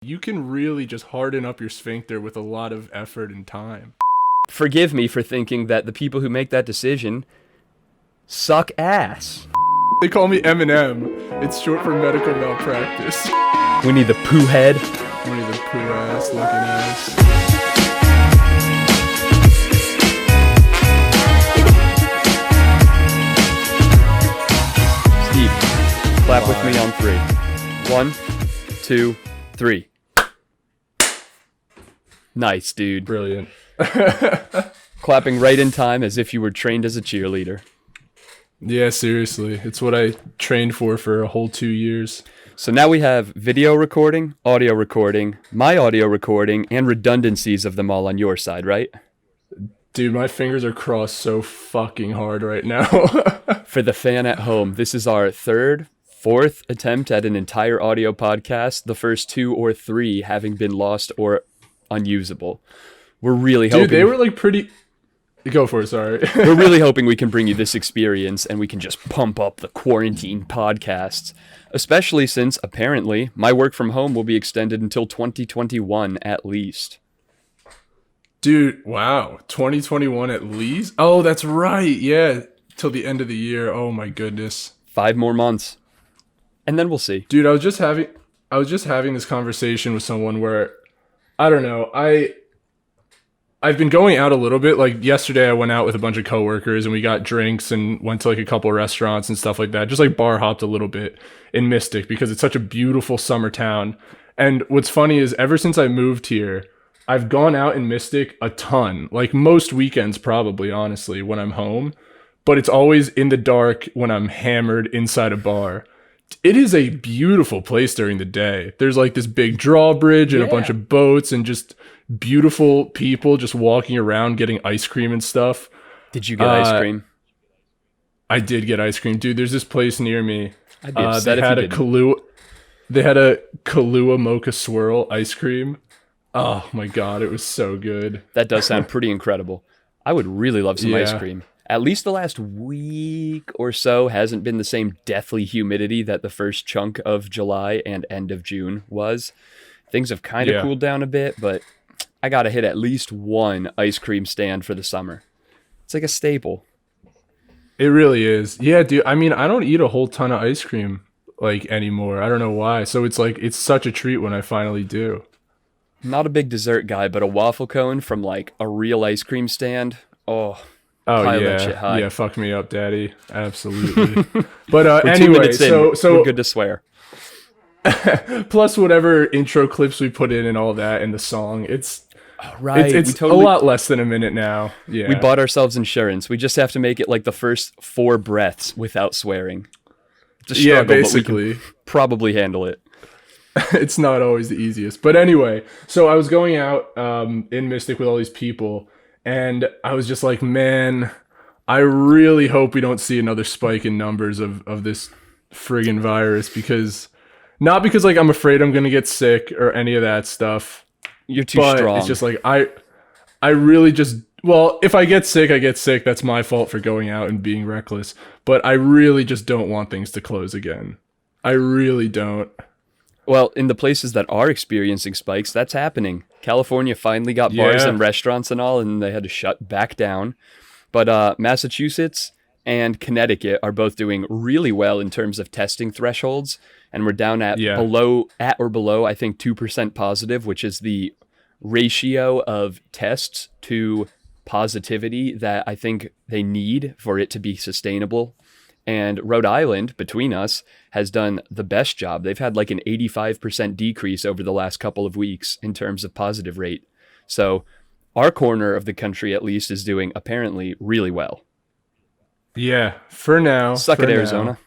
You can really just harden up your sphincter with a lot of effort and time. Forgive me for thinking that the people who make that decision suck ass. They call me Eminem. It's short for medical malpractice. Winnie the Poohead. Winnie the Pooh ass looking ass. Steve, clap with me on 3. 1, 2, 3. Nice, dude. Brilliant. Clapping right in time as if you were trained as a cheerleader. Yeah, seriously. It's what I trained for a whole 2 years. So now we have video recording, audio recording, my audio recording, and redundancies of them all on your side, right? Dude, my fingers are crossed so fucking hard right now. For the fan at home, this is our 3rd, 4th attempt at an entire audio podcast, the first 2 or 3 having been lost or unusable. We're really hoping... Dude, they were like pretty... Go for it, sorry. We're really hoping we can bring you this experience and we can just pump up the quarantine podcasts, especially since, apparently, my work from home will be extended until 2021 at least. Dude, wow. 2021 at least? Oh, that's right. Yeah. Till the end of the year. Oh my goodness. 5 more months. And then we'll see. Dude, I was just having this conversation with someone where, I don't know, I've been going out a little bit. Like yesterday I went out with a bunch of coworkers and we got drinks and went to like a couple restaurants and stuff like that. Just like bar hopped a little bit in Mystic because it's such a beautiful summer town. And what's funny is ever since I moved here, I've gone out in Mystic a ton, like most weekends probably, honestly, when I'm home. But it's always in the dark when I'm hammered inside a bar. It is a beautiful place during the day. There's like this big drawbridge and a bunch of boats and just beautiful people just walking around getting ice cream and stuff. Did you get ice cream? I did get ice cream. Dude, there's this place near me. I'd be upset if you didn't. They had a Kahlua mocha swirl ice cream. Oh my god, it was so good. That does sound pretty incredible. I would really love some ice Yeah. cream. At least the last week or so hasn't been the same deathly humidity that the first chunk of July and end of June was. Things have kind of cooled down a bit, but I gotta hit at least one ice cream stand for the summer. It's like a staple. It really is. Yeah, dude. I mean, I don't eat a whole ton of ice cream like anymore. I don't know why. So it's like it's such a treat when I finally do. Not a big dessert guy, but a waffle cone from like a real ice cream stand. Oh, pile that shit high. Yeah. Fuck me up, daddy. Absolutely. But We're 2 anyway, minutes in. so We're good to swear. plus whatever intro clips we put in and all that and the song, it's Right. it's a lot less than a minute now. Yeah. We bought ourselves insurance. We just have to make it like the first 4 breaths without swearing. It's a struggle, basically. but we can probably handle it. It's not always the easiest. But anyway, so I was going out in Mystic with all these people, and I was just like, man, I really hope we don't see another spike in numbers of this friggin' virus, because not because like I'm afraid I'm gonna get sick or any of that stuff. You're too But strong. it's just like I really just, well, if I get sick, I get sick. That's my fault for going out and being reckless. But I really just don't want things to close again. I really don't. Well, in the places that are experiencing spikes, that's happening. California finally got bars Yeah. and restaurants and all, and they had to shut back down. But Massachusetts and Connecticut are both doing really well in terms of testing thresholds, and we're down at or below, I think, 2% positive, which is the ratio of tests to positivity that I think they need for it to be sustainable. And Rhode Island, between us, has done the best job. They've had like an 85% decrease over the last couple of weeks in terms of positive rate. So our corner of the country, at least, is doing apparently really well. Yeah, for now. Suck it, Arizona.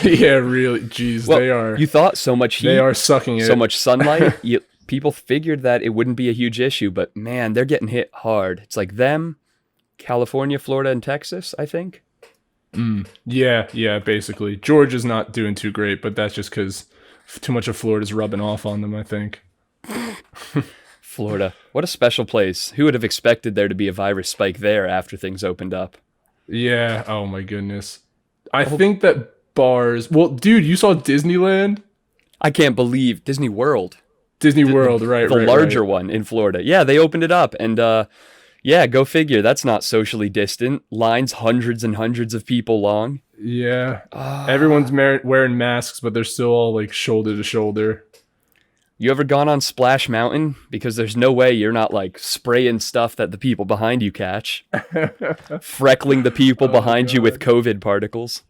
Yeah, really. Jeez, Well, they are. You thought so much heat, They are sucking it. so much sunlight. People figured that it wouldn't be a huge issue, but man, they're getting hit hard. It's like them, California, Florida, and Texas, I think. Yeah, basically. Georgia's not doing too great, but that's just because too much of Florida's rubbing off on them, I think. Florida, what a special place. Who would have expected there to be a virus spike there after things opened up? Yeah, oh my goodness. I think that bars... Well, dude, you saw Disneyland? I can't believe Disney World. Disney World, right? The larger one in Florida. Yeah, they opened it up, and yeah, go figure. That's not socially distant. Lines hundreds and hundreds of people long. Yeah, everyone's wearing masks, but they're still all like shoulder to shoulder. You ever gone on Splash Mountain? Because there's no way you're not like spraying stuff that the people behind you catch, freckling the people behind you with COVID particles.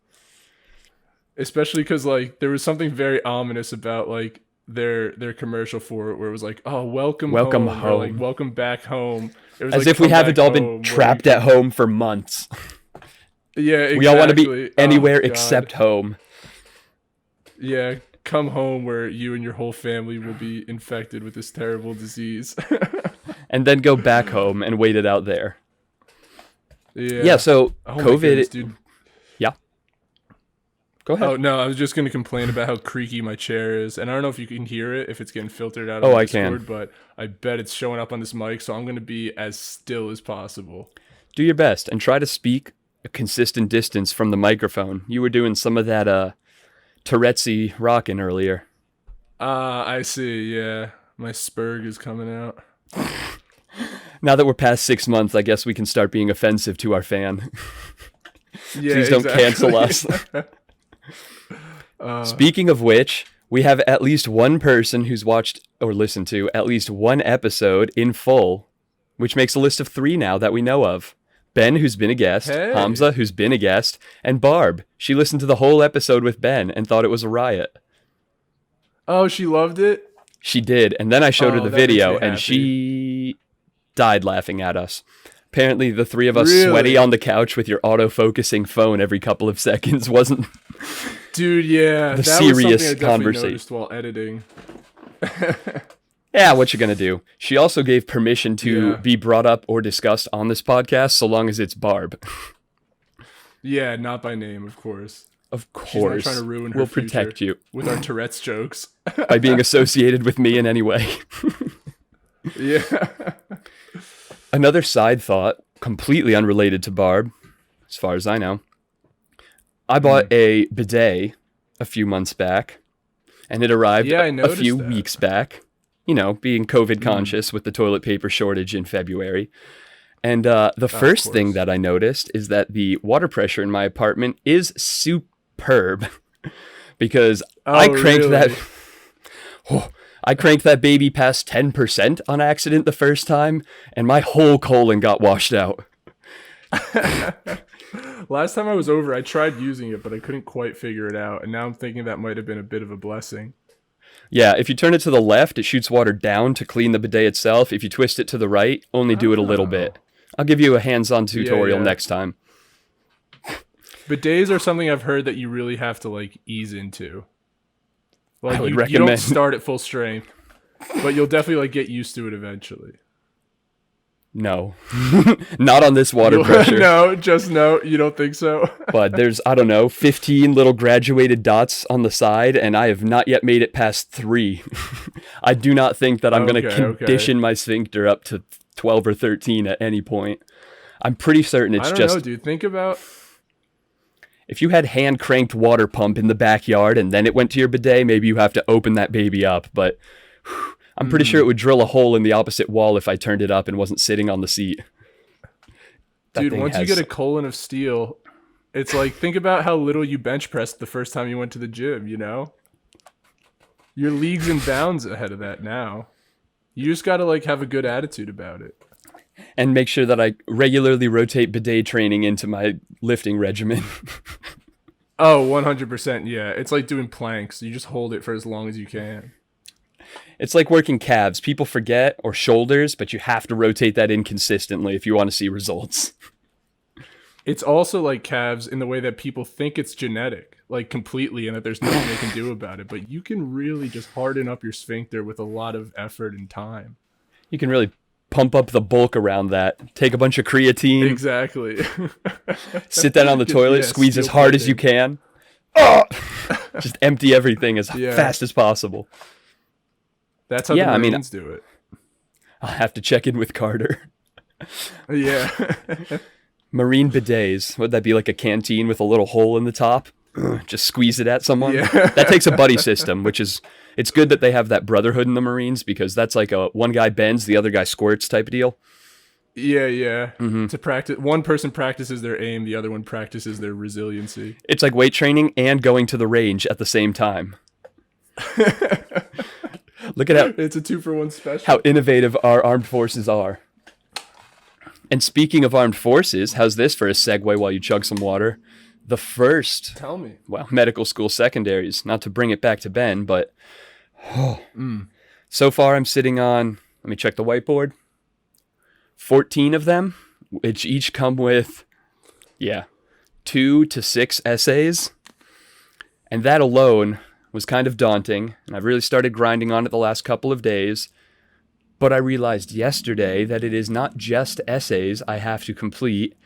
Especially because like there was something very ominous about like their commercial for it, where it was like, "Oh, welcome home," or, like, "Welcome back home." It was as like, if we haven't all been trapped at home for months. Yeah, exactly. We all want to be anywhere except home. Yeah, come home where you and your whole family will be infected with this terrible disease. And then go back home and wait it out there. Yeah. So COVID, goodness, dude. Yeah. Go ahead. Oh no, I was just gonna complain about how creaky my chair is, and I don't know if you can hear it, if it's getting filtered out of the Discord, but I bet it's showing up on this mic, so I'm gonna be as still as possible. Do your best and try to speak a consistent distance from the microphone. You were doing some of that Tourette'sy rocking earlier. I see. Yeah, my spurg is coming out. Now that we're past 6 months, I guess we can start being offensive to our fan. Yeah, please don't cancel us. Speaking of which, we have at least one person who's watched or listened to at least one episode in full, which makes a list of 3 now that we know of. Ben, who's been a guest, Hamza, who's been a guest, and Barb. She listened to the whole episode with Ben and thought it was a riot. Oh, she loved it? She did, and then I showed her the video, and she died laughing at us. Apparently, the 3 of us sweaty on the couch with your auto-focusing phone every couple of seconds wasn't... Dude, yeah. The that serious was conversation noticed while editing. Yeah, what you gonna do? She also gave permission to be brought up or discussed on this podcast, so long as it's Barb. Yeah, not by name, of course. Of course. She's not trying to ruin her We'll protect you with our Tourette's jokes. By being associated with me in any way. Yeah. Another side thought, completely unrelated to Barb, as far as I know. I bought a bidet a few months back, and it arrived a few weeks back. You know, being COVID conscious with the toilet paper shortage in February. And the first thing that I noticed is that the water pressure in my apartment is superb. Because I cranked that baby past 10% on accident the first time, and my whole colon got washed out. Last time I was over, I tried using it, but I couldn't quite figure it out. And now I'm thinking that might have been a bit of a blessing. Yeah, if you turn it to the left, it shoots water down to clean the bidet itself. If you twist it to the right, only do it a little bit. I'll give you a hands-on tutorial next time. Bidets are something I've heard that you really have to like ease into. Like I would you recommend. don't start at full strength, but you'll definitely like get used to it eventually. No, not on this water pressure. No, you don't think so? But there's, I don't know, 15 little graduated dots on the side, and I have not yet made it past 3. I do not think that I'm going to condition my sphincter up to 12 or 13 at any point. I'm pretty certain it's just... I don't know, dude. Think about... If you had hand-cranked water pump in the backyard and then it went to your bidet, maybe you have to open that baby up, but... I'm pretty sure it would drill a hole in the opposite wall if I turned it up and wasn't sitting on the seat. Dude, once you get a colon of steel, it's like, think about how little you bench pressed the first time you went to the gym, you know? You're leagues and bounds ahead of that now. You just gotta like have a good attitude about it. And make sure that I regularly rotate bidet training into my lifting regimen. Oh, 100%, yeah. It's like doing planks. You just hold it for as long as you can. It's like working calves. People forget, or shoulders, but you have to rotate that in consistently if you want to see results. It's also like calves in the way that people think it's genetic, like completely, and that there's nothing they can do about it. But you can really just harden up your sphincter with a lot of effort and time. You can really pump up the bulk around that. Take a bunch of creatine. Exactly. Sit down on the toilet, squeeze as hard as you can. Oh! Just empty everything as fast as possible. That's how the Marines do it. I'll have to check in with Carter. Yeah. Marine bidets. Would that be like a canteen with a little hole in the top? just squeeze it at someone. Yeah. That takes a buddy system, it's good that they have that brotherhood in the Marines, because that's like a one guy bends, the other guy squirts type of deal. Yeah. To practice, one person practices their aim, the other one practices their resiliency. It's like weight training and going to the range at the same time. Look at how it's a 2-for-1 special. How innovative our armed forces are. And speaking of armed forces, how's this for a segue while you chug some water? The first, tell me, medical school secondaries, not to bring it back to Ben, but so far I'm sitting on, let me check the whiteboard, 14 of them, which each come with, 2 to 6 essays. And that alone was kind of daunting, and I've really started grinding on it the last couple of days. But I realized yesterday that it is not just essays I have to complete,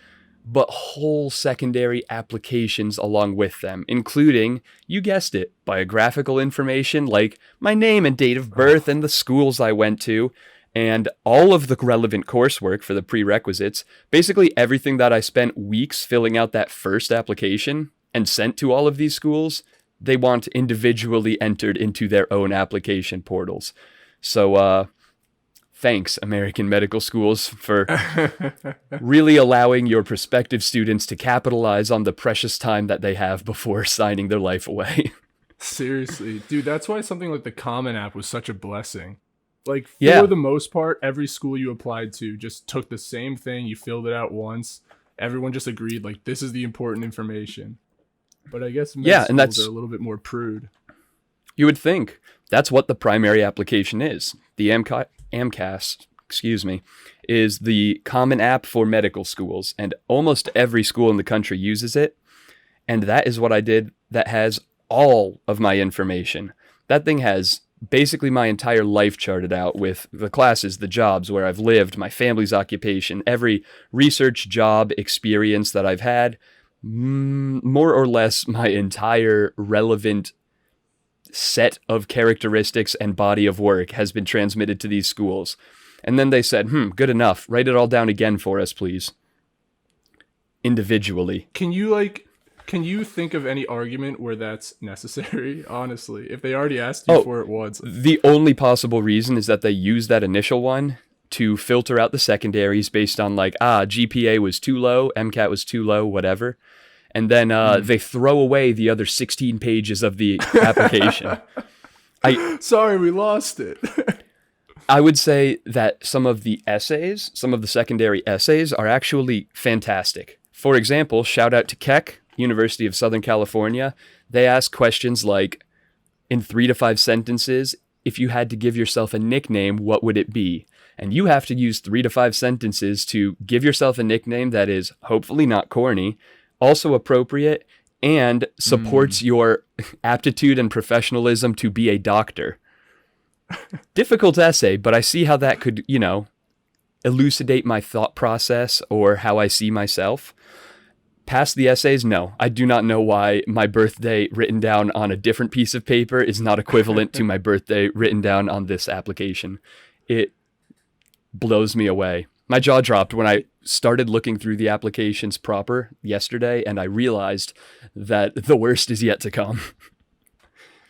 but whole secondary applications along with them, including, you guessed it, biographical information like my name and date of birth and the schools I went to, and all of the relevant coursework for the prerequisites. Basically everything that I spent weeks filling out that first application and sent to all of these schools, they want individually entered into their own application portals. So, thanks, American medical schools, for really allowing your prospective students to capitalize on the precious time that they have before signing their life away. Seriously, dude, that's why something like the Common App was such a blessing. Like, for the most part, every school you applied to just took the same thing. You filled it out once. Everyone just agreed, like, this is the important information. But I guess and that's are a little bit more prude. You would think. That's what the primary application is. The AMCAS, is the Common App for medical schools, and almost every school in the country uses it. And that is what I did. That has all of my information. That thing has basically my entire life charted out with the classes, the jobs, where I've lived, my family's occupation, every research job experience that I've had, more or less my entire relevant set of characteristics and body of work has been transmitted to these schools. And then they said, good enough. Write it all down again for us, please. Individually. Can you think of any argument where that's necessary, honestly? If they already asked you for it once. The only possible reason is that they use that initial one to filter out the secondaries based on like, GPA was too low, MCAT was too low, whatever. And then they throw away the other 16 pages of the application. Sorry, we lost it. I would say that some of the secondary essays are actually fantastic. For example, shout out to Keck, University of Southern California. They ask questions like, in 3 to 5 sentences, if you had to give yourself a nickname, what would it be? And you have to use 3 to 5 sentences to give yourself a nickname that is hopefully not corny, also appropriate, and supports your aptitude and professionalism to be a doctor. Difficult essay, but I see how that could, elucidate my thought process or how I see myself. Past the essays, no. I do not know why my birthday written down on a different piece of paper is not equivalent to my birthday written down on this application. It blows me away. My jaw dropped when I started looking through the applications proper yesterday, and I realized that the worst is yet to come.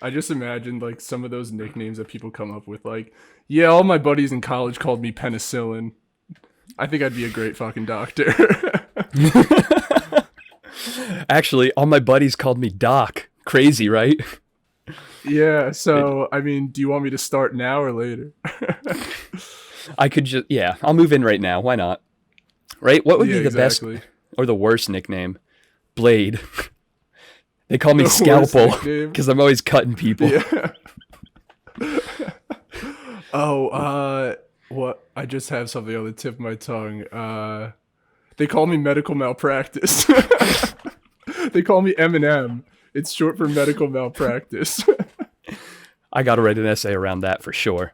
I just imagined like some of those nicknames that people come up with, like, yeah, all my buddies in college called me penicillin. I think I'd be a great fucking doctor. Actually, all my buddies called me Doc. Crazy, right? Yeah, so, I mean, do you want me to start now or later? I could just, I'll move in right now. Why not? Right? What would be the best or the worst nickname? Blade. They call me Scalpel because I'm always cutting people. Yeah. What? I just have something on the tip of my tongue. They call me medical malpractice. They call me M&M. It's short for medical malpractice. I got to write an essay around that for sure.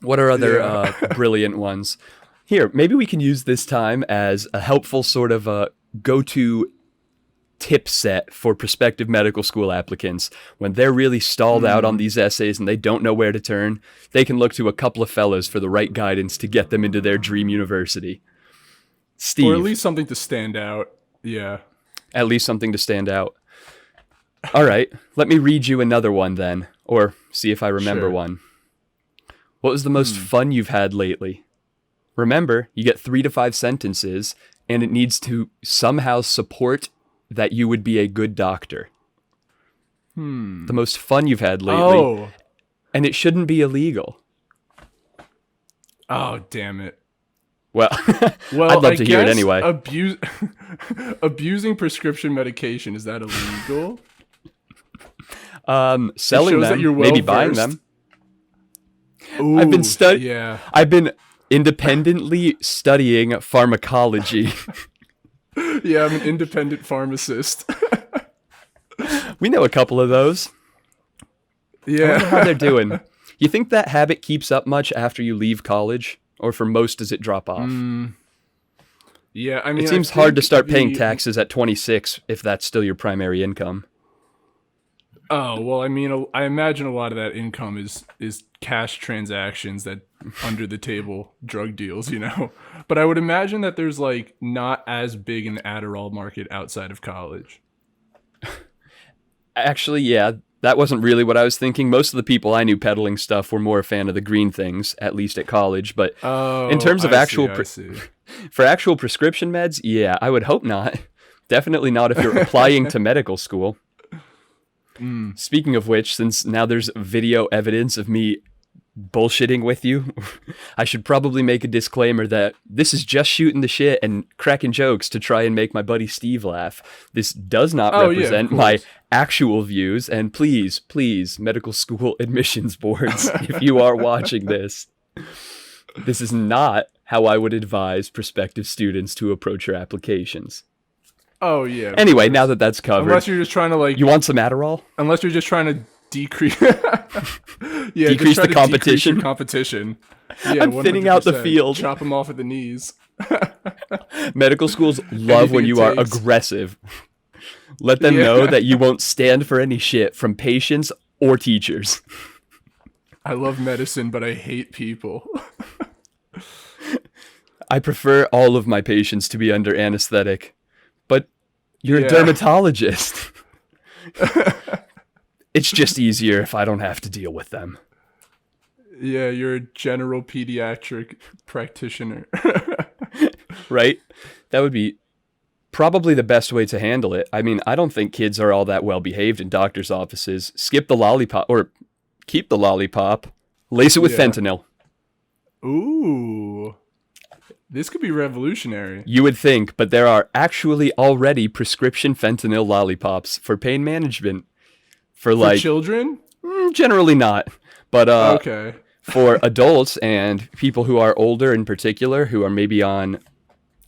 What are other brilliant ones? Here, maybe we can use this time as a helpful sort of a go-to tip set for prospective medical school applicants. When they're really stalled out on these essays and they don't know where to turn, they can look to a couple of fellows for the right guidance to get them into their dream university. Steve. Or at least something to stand out. Yeah. At least something to stand out. All right, let me read you another one then, or see if I remember Sure. one. What was the most fun you've had lately? Remember, you get 3 to 5 sentences, and it needs to somehow support that you would be a good doctor. The most fun you've had lately. Oh. And it shouldn't be illegal. Oh, damn it. Well, Well, I'd love to hear it anyway. Abusing prescription medication, is that illegal? Selling them, maybe buying them. Ooh, I've been Yeah. I've been independently studying pharmacology. Yeah, I'm an independent pharmacist. We know a couple of those. I wonder Yeah. how they're doing. You think that habit keeps up much after you leave college? Or for most, does it drop off? Yeah, I mean, It seems hard to start paying taxes at 26 if that's still your primary income. Oh, well, I mean, I imagine a lot of that income is cash transactions, that under the table drug deals, you know. But I would imagine that there's like not as big an Adderall market outside of college. Actually, yeah, that wasn't really what I was thinking. Most of the people I knew peddling stuff were more a fan of the green things, at least at college. But in terms of for actual prescription meds, yeah, I would hope not. Definitely not if you're applying to medical school. Speaking of which, since now there's video evidence of me bullshitting with you, I should probably make a disclaimer that this is just shooting the shit and cracking jokes to try and make my buddy Steve laugh. This does not represent my actual views, and please, medical school admissions boards, if you are watching this, this is not how I would advise prospective students to approach your applications. Oh, yeah. Anyway, now that that's covered. Unless you're just trying to like... You want some Adderall? Unless you're just trying to decrease... decrease the competition. Yeah, I'm thinning out the field. Chop them off at the knees. Medical schools love when you are aggressive. Let them know that you won't stand for any shit from patients or teachers. I love medicine, but I hate people. I prefer all of my patients to be under anesthetic. But you're a dermatologist. It's just easier if I don't have to deal with them. Yeah, you're a general pediatric practitioner. Right? That would be probably the best way to handle it. I mean, I don't think kids are all that well behaved in doctors' offices. Skip the lollipop, or keep the lollipop. Lace it with fentanyl. Ooh. This could be revolutionary. You would think, but there are actually already prescription fentanyl lollipops for pain management. For children? Generally not. But okay. For adults and people who are older in particular, who are maybe on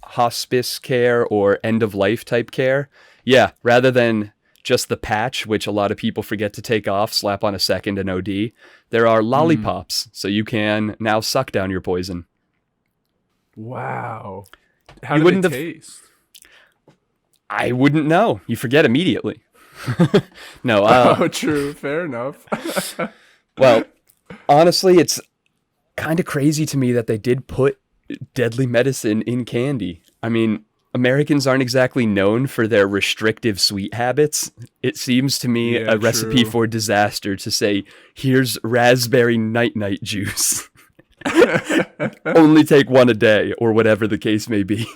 hospice care or end-of-life type care, yeah, rather than just the patch, which a lot of people forget to take off, slap on a second and OD, there are lollipops, so you can now suck down your poison. Wow. How do they taste? I wouldn't know. You forget immediately. No. Oh, true. Fair enough. Well, honestly, it's kind of crazy to me that they did put deadly medicine in candy. I mean, Americans aren't exactly known for their restrictive sweet habits. It seems to me a recipe for disaster to say, here's raspberry night-night juice. Only take one a day, or whatever the case may be.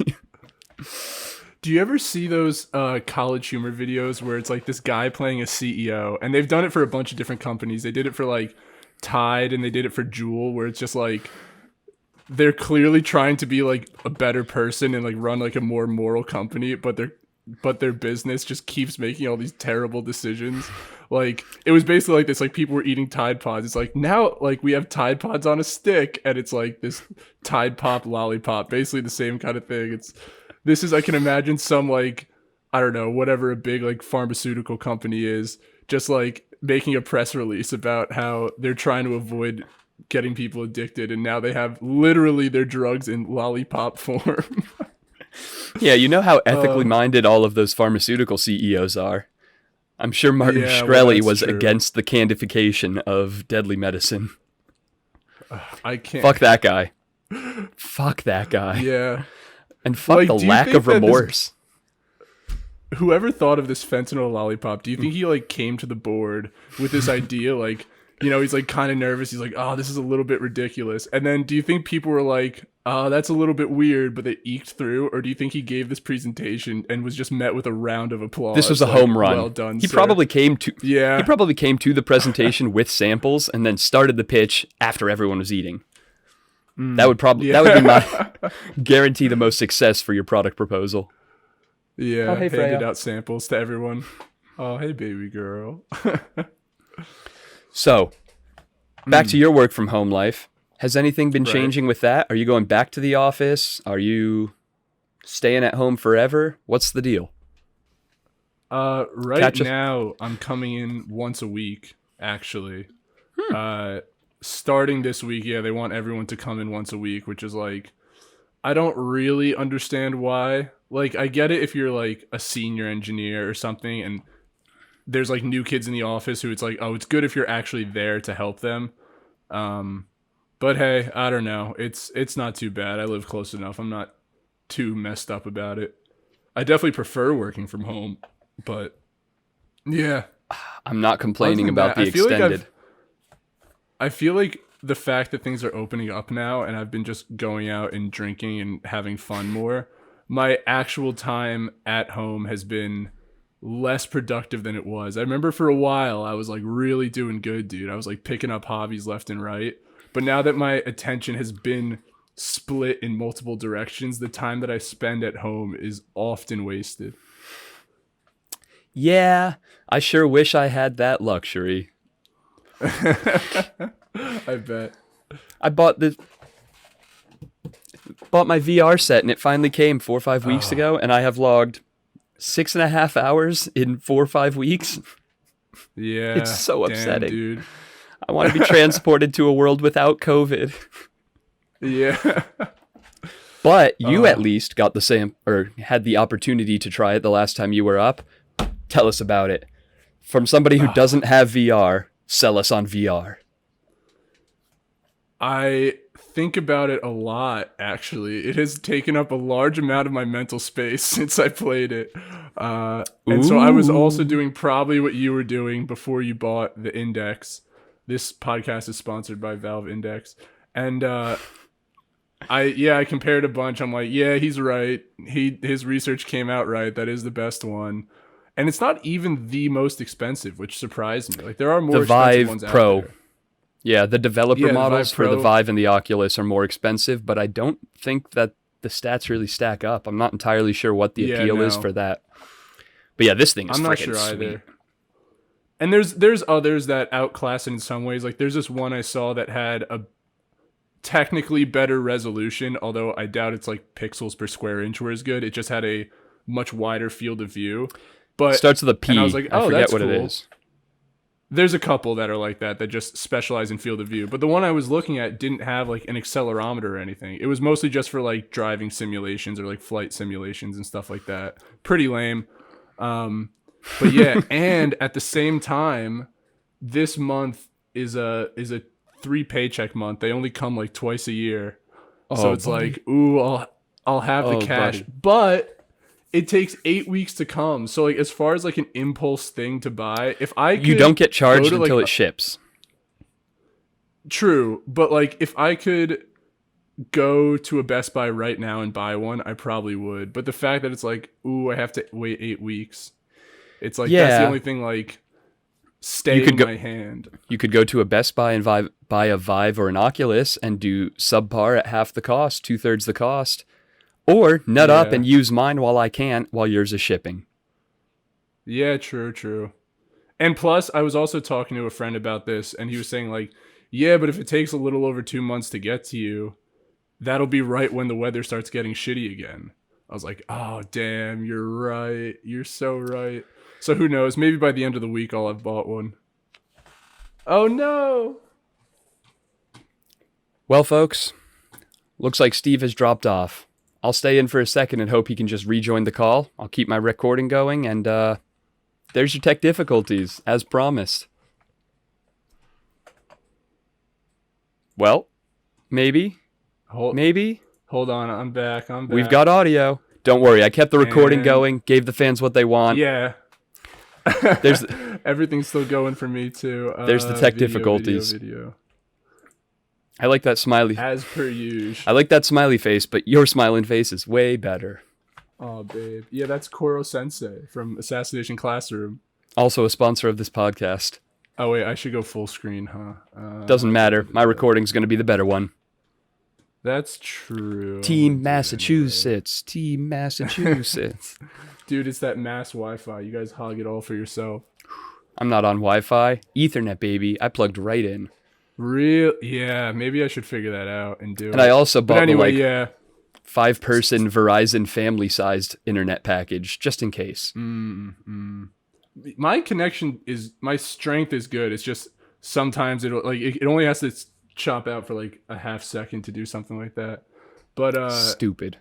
Do you ever see those college humor videos where it's like this guy playing a CEO, and they've done it for a bunch of different companies. They did it for like Tide, and they did it for Juul, where it's just like they're clearly trying to be like a better person and like run like a more moral company, but their business just keeps making all these terrible decisions. Like, it was basically like this, like people were eating Tide Pods. It's like, now like we have Tide Pods on a stick, and it's like this Tide Pop lollipop, basically the same kind of thing. I can imagine some like, I don't know, whatever a big like pharmaceutical company is, just like making a press release about how they're trying to avoid getting people addicted, and now they have literally their drugs in lollipop form. Yeah, you know how ethically minded all of those pharmaceutical CEOs are. I'm sure Martin Shkreli was against the candification of deadly medicine. I can't. Fuck that guy. Fuck that guy. Yeah. And fuck the lack of remorse. whoever thought of this fentanyl lollipop, do you think he like came to the board with this idea? Like, you know, he's like kind of nervous. He's like, oh, this is a little bit ridiculous. And then do you think people were like, oh, that's a little bit weird, but they eked through? Or do you think he gave this presentation and was just met with a round of applause? This was a home run. Well done, He sir. probably came to Yeah. He probably came to the presentation with samples and then started the pitch after everyone was eating. That would be my guarantee the most success for your product proposal. Yeah, hey, handed out samples to everyone. Oh, hey, baby girl. So, back to your work from home life. Has anything been changing with that? Are you going back to the office? Are you staying at home forever? What's the deal? Now, I'm coming in once a week, actually. Starting this week, they want everyone to come in once a week, which is like, I don't really understand why. Like, I get it if you're like a senior engineer or something and there's like new kids in the office who it's like, oh, it's good if you're actually there to help them. But hey, I don't know. It's not too bad. I live close enough. I'm not too messed up about it. I definitely prefer working from home, but yeah. I'm not complaining about the extended. I feel like the fact that things are opening up now and I've been just going out and drinking and having fun more, my actual time at home has been less productive than it was. I remember for a while I was like really doing good, dude. I was like picking up hobbies left and right. But now that my attention has been split in multiple directions, the time that I spend at home is often wasted. Yeah, I sure wish I had that luxury. I bet. I bought my VR set and it finally came 4 or 5 weeks ago, and I have logged 6.5 hours in 4 or 5 weeks. Yeah. It's so upsetting. Dude. I want to be transported to a world without COVID. Yeah. But you at least got the same, or had the opportunity to try it the last time you were up. Tell us about it. From somebody who doesn't have VR, sell us on VR. I think about it a lot, actually. It has taken up a large amount of my mental space since I played it. And so I was also doing probably what you were doing before you bought the Index. This podcast is sponsored by Valve Index. And I compared a bunch. I'm like, yeah, he's right. His research came out right. That is the best one. And it's not even the most expensive, which surprised me. Like, there are more expensive ones Pro. out there. Yeah, the developer models the for the Vive and the Oculus are more expensive, but I don't think that the stats really stack up. I'm not entirely sure what the appeal is for that. But yeah, this thing is freaking sweet. Either. And there's others that outclass it in some ways. Like, there's this one I saw that had a technically better resolution, although I doubt it's like pixels per square inch were as good. It just had a much wider field of view. But it starts with a P. And I was like, oh, I forget that's what cool. It is. There's a couple that are like that just specialize in field of view. But the one I was looking at didn't have like an accelerometer or anything. It was mostly just for like driving simulations or like flight simulations and stuff like that. Pretty lame. But yeah, and at the same time, this month is a 3 paycheck month. They only come like twice a year. So it's like, ooh, I'll have the cash. Buddy. But it takes 8 weeks to come. So like, as far as like an impulse thing to buy, if I could, you don't get charged until it ships. True, but like if I could go to a Best Buy right now and buy one, I probably would. But the fact that it's like, ooh, I have to wait 8 weeks. It's like, that's the only thing like stay in my hand. You could go to a Best Buy and buy a Vive or an Oculus and do subpar at half the cost, 2/3 the cost. Or nut up and use mine while yours is shipping. Yeah, true. And plus, I was also talking to a friend about this, and he was saying like, yeah, but if it takes a little over 2 months to get to you, that'll be right when the weather starts getting shitty again. I was like, oh, damn, you're right. You're so right. So who knows? Maybe by the end of the week, I'll have bought one. Oh, no. Well, folks, looks like Steve has dropped off. I'll stay in for a second and hope he can just rejoin the call. I'll keep my recording going, and there's your tech difficulties, as promised. Well, maybe. Hold on, I'm back. We've got audio. Don't worry, I kept the recording going, gave the fans what they want. Yeah. There's everything's still going for me too. There's the tech difficulties. Video. I like that smiley. As per usual. I like that smiley face, but your smiling face is way better. Oh, babe. Yeah, that's Koro Sensei from Assassination Classroom. Also a sponsor of this podcast. Oh, wait, I should go full screen, huh? Doesn't matter. My recording's going to be the better one. That's true. Team Massachusetts. Team Massachusetts. Dude, it's that mass Wi-Fi. You guys hog it all for yourself. I'm not on Wi-Fi. Ethernet, baby. I plugged right in. Real? Yeah, maybe I should figure that out and do it. And I also bought yeah. 5-person Verizon family-sized internet package, just in case. My connection my strength is good. It's just sometimes it only has to chop out for like a half second to do something like that. But stupid.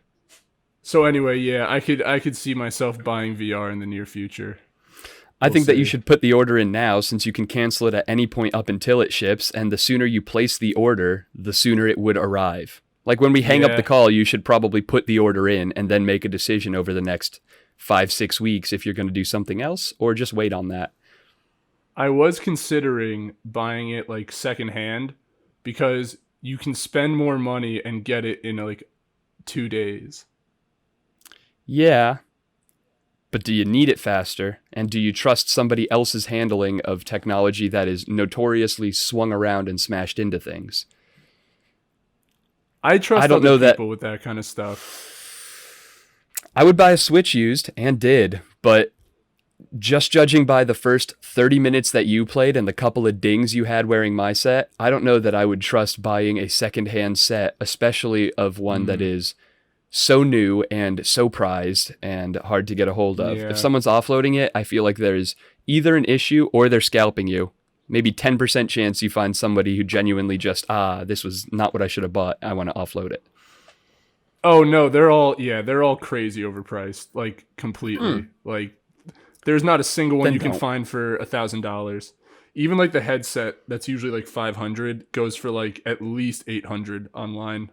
So anyway, yeah, I could see myself buying VR in the near future. I think that you should put the order in now, since you can cancel it at any point up until it ships, and the sooner you place the order, the sooner it would arrive. Like when we hang up the call, you should probably put the order in and then make a decision over the next 5-6 weeks if you're going to do something else, or just wait on that. I was considering buying it like secondhand because you can spend more money and get it in like 2 days. Yeah. But do you need it faster? And do you trust somebody else's handling of technology that is notoriously swung around and smashed into things? I trust other people with that kind of stuff. I would buy a Switch used, and did, but just judging by the first 30 minutes that you played and the couple of dings you had wearing my set, I don't know that I would trust buying a secondhand set, especially of one that is so new and so prized and hard to get a hold of. Yeah. If someone's offloading it, I feel like there's either an issue or they're scalping you. Maybe 10% chance you find somebody who genuinely just, this was not what I should have bought. I want to offload it. Oh no, they're all crazy overpriced, like completely. Like there's not a single one can find for $1,000. Even like the headset that's usually like $500 goes for like at least $800 online.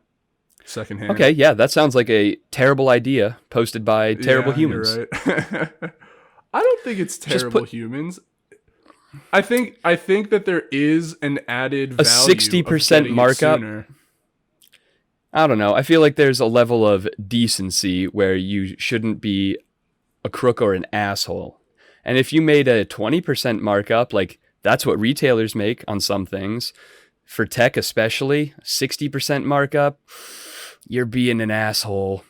Secondhand. Okay, yeah, that sounds like a terrible idea posted by terrible humans. You're right. I don't think it's terrible humans. I think that there is an added value. A 60% markup. I don't know. I feel like there's a level of decency where you shouldn't be a crook or an asshole. And if you made a 20% markup, like that's what retailers make on some things, for tech especially, 60% markup, you're being an asshole,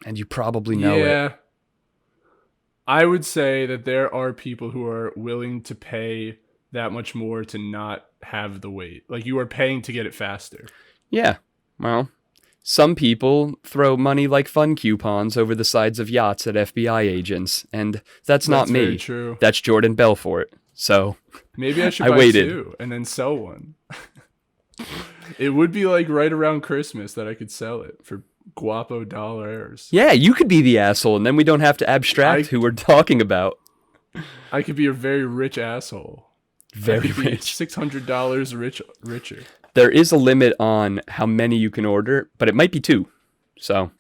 and you probably know it. I would say that there are people who are willing to pay that much more to not have the wait. Like, you are paying to get it faster. Yeah, well, some people throw money like fun coupons over the sides of yachts at FBI agents, and that's not me. Very true. That's Jordan Belfort. So maybe I should buy two and then sell one. It would be like right around Christmas that I could sell it for guapo dollars. Yeah, you could be the asshole, and then we don't have to abstract who we're talking about. I could be a very rich asshole. Very rich. $600 richer. There is a limit on how many you can order, but it might be 2. So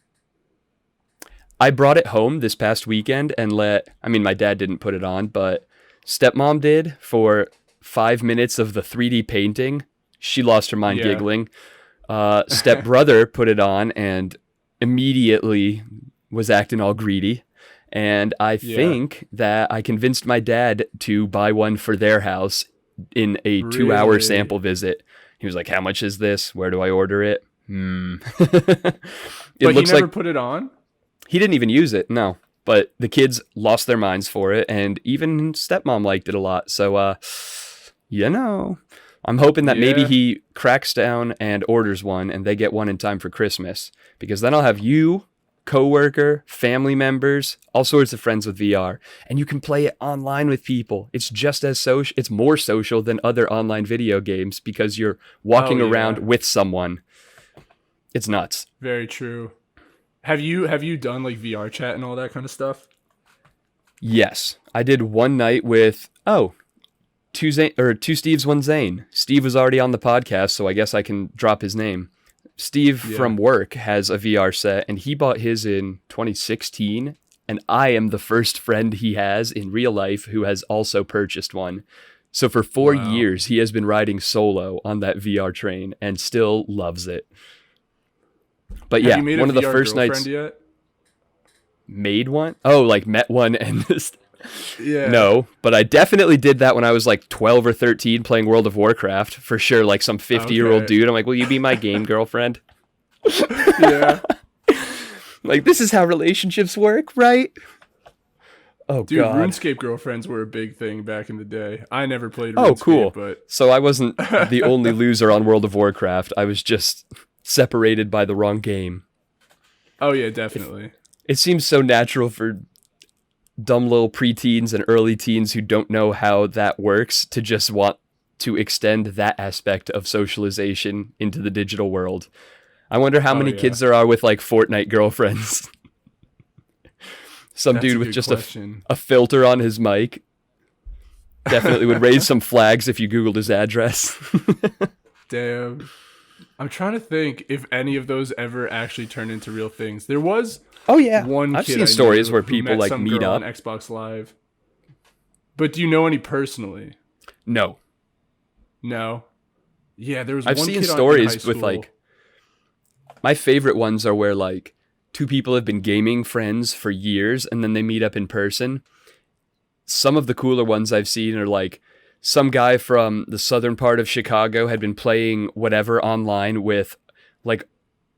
I brought it home this past weekend and my dad didn't put it on, but stepmom did for 5 minutes of the 3D painting. She lost her mind giggling. Stepbrother put it on and immediately was acting all greedy. And I think that I convinced my dad to buy one for their house in a 2-hour sample visit. He was like, "How much is this? Where do I order it?" But he never put it on? He didn't even use it, no. But the kids lost their minds for it, and even stepmom liked it a lot. So, I'm hoping that maybe he cracks down and orders one, and they get one in time for Christmas. Because then I'll have you, coworker, family members, all sorts of friends with VR, and you can play it online with people. It's just as social. It's more social than other online video games because you're walking around with someone. It's nuts. Very true. Have you done like VR chat and all that kind of stuff? Yes, I did one night with two Steves, one Zane. Steve was already on the podcast, so I guess I can drop his name. Steve from work has a VR set, and he bought his in 2016, and I am the first friend he has in real life who has also purchased one. So for 4 years, he has been riding solo on that VR train and still loves it. But Have you made one a of the VR first nights yet? Made one? Oh, like met one and just... Yeah. No, but I definitely did that when I was like 12 or 13 playing World of Warcraft. For sure, like some 50-year-old dude. I'm like, will you be my game girlfriend? Yeah. Like, this is how relationships work, right? Oh, dude, God. RuneScape girlfriends were a big thing back in the day. I never played RuneScape, cool. But... So I wasn't the only loser on World of Warcraft. I was just separated by the wrong game. Oh, yeah, definitely. It seems so natural for dumb little preteens and early teens who don't know how that works to just want to extend that aspect of socialization into the digital world. I wonder how many kids there are with like Fortnite girlfriends. Some dude with just a filter on his mic definitely would raise some flags if you Googled his address. Damn. I'm trying to think if any of those ever actually turned into real things. There was one I've kid seen stories where people like meet up on Xbox Live. But do you know any personally? No. Yeah, there was I've one seen kid stories with like, my favorite ones are where like two people have been gaming friends for years and then they meet up in person. Some of the cooler ones I've seen are like some guy from the southern part of Chicago had been playing whatever online with like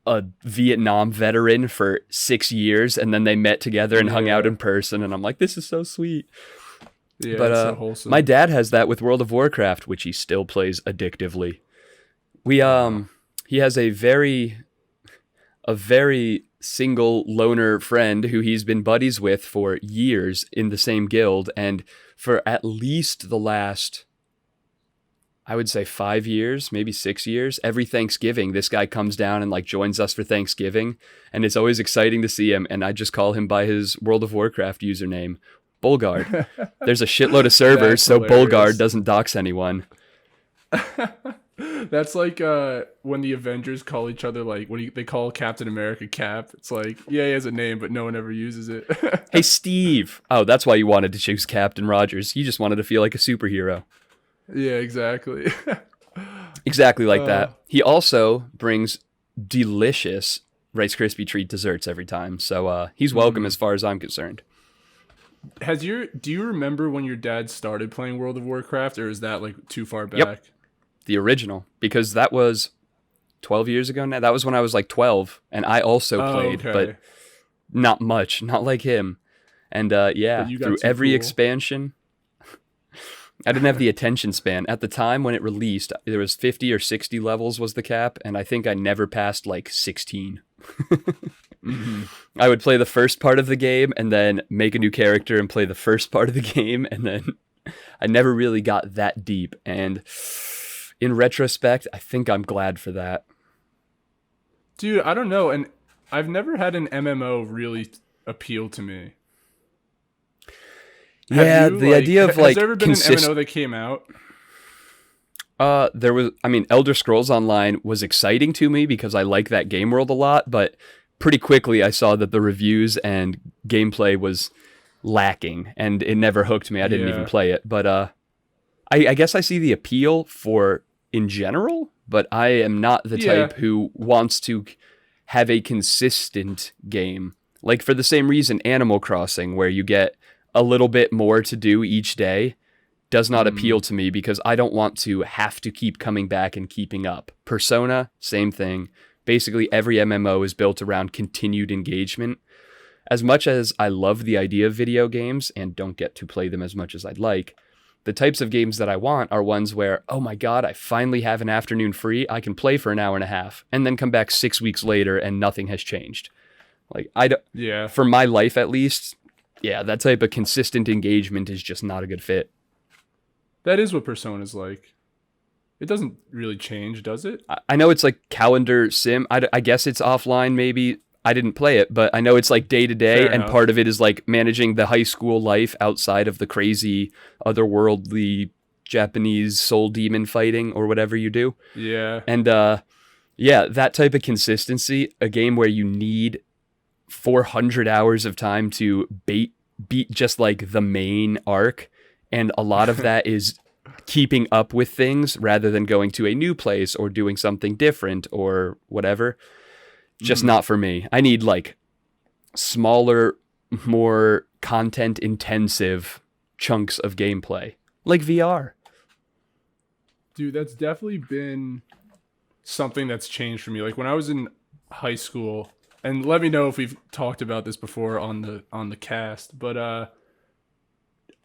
a Vietnam veteran for 6 years, and then they met together and hung out in person, and I'm like, this is so sweet. Yeah, but so wholesome. My dad has that with World of Warcraft, which he still plays addictively. He has a very single loner friend who he's been buddies with for years in the same guild, and for at least the last, I would say 5 years, maybe 6 years, every Thanksgiving, this guy comes down and like joins us for Thanksgiving, and it's always exciting to see him, and I just call him by his World of Warcraft username, Bulgard. There's a shitload of servers, so Bulgard doesn't dox anyone. That's like when the Avengers call each other, like, they call Captain America Cap. It's like, yeah, he has a name, but no one ever uses it. Hey, Steve. Oh, that's why you wanted to choose Captain Rogers. You just wanted to feel like a superhero. Yeah, exactly. Exactly like that. He also brings delicious Rice Krispie treat desserts every time, so he's welcome as far as I'm concerned. Do you remember when your dad started playing World of Warcraft, or is that like too far back? Yep. The original, because that was 12 years ago now. That was when I was like 12, and I also played, but not much, not like him. And through every expansion, I didn't have the attention span. At the time when it released, there was 50 or 60 levels was the cap, and I think I never passed like 16. I would play the first part of the game and then make a new character and play the first part of the game, and then I never really got that deep. And in retrospect, I think I'm glad for that. Dude, I don't know, and I've never had an MMO really appeal to me. Yeah, the idea of like... Has there ever been an MMO that came out? Elder Scrolls Online was exciting to me because I like that game world a lot, but pretty quickly I saw that the reviews and gameplay was lacking, and it never hooked me. I didn't even play it, but I guess I see the appeal for in general, but I am not the type who wants to have a consistent game. Like for the same reason Animal Crossing, where you get a little bit more to do each day, does not appeal to me because I don't want to have to keep coming back and keeping up. Persona, same thing. Basically every MMO is built around continued engagement. As much as I love the idea of video games and don't get to play them as much as I'd like, the types of games that I want are ones where, oh my God, I finally have an afternoon free. I can play for an hour and a half and then come back 6 weeks later and nothing has changed. Like for my life at least, that type of consistent engagement is just not a good fit. That is what Persona's like. It doesn't really change, does it? I know it's like calendar sim. I guess it's offline maybe. I didn't play it, but I know it's like day to day, and part of it is like managing the high school life outside of the crazy otherworldly Japanese soul demon fighting or whatever you do. Yeah. And Yeah, that type of consistency, a game where you need 400 hours of time to beat just like the main arc, and a lot of that is keeping up with things rather than going to a new place or doing something different or whatever. Just not for me. I need like smaller, more content intensive chunks of gameplay, like VR. Dude, that's definitely been something that's changed for me. Like when I was in high school, and let me know if we've talked about this before on the cast, but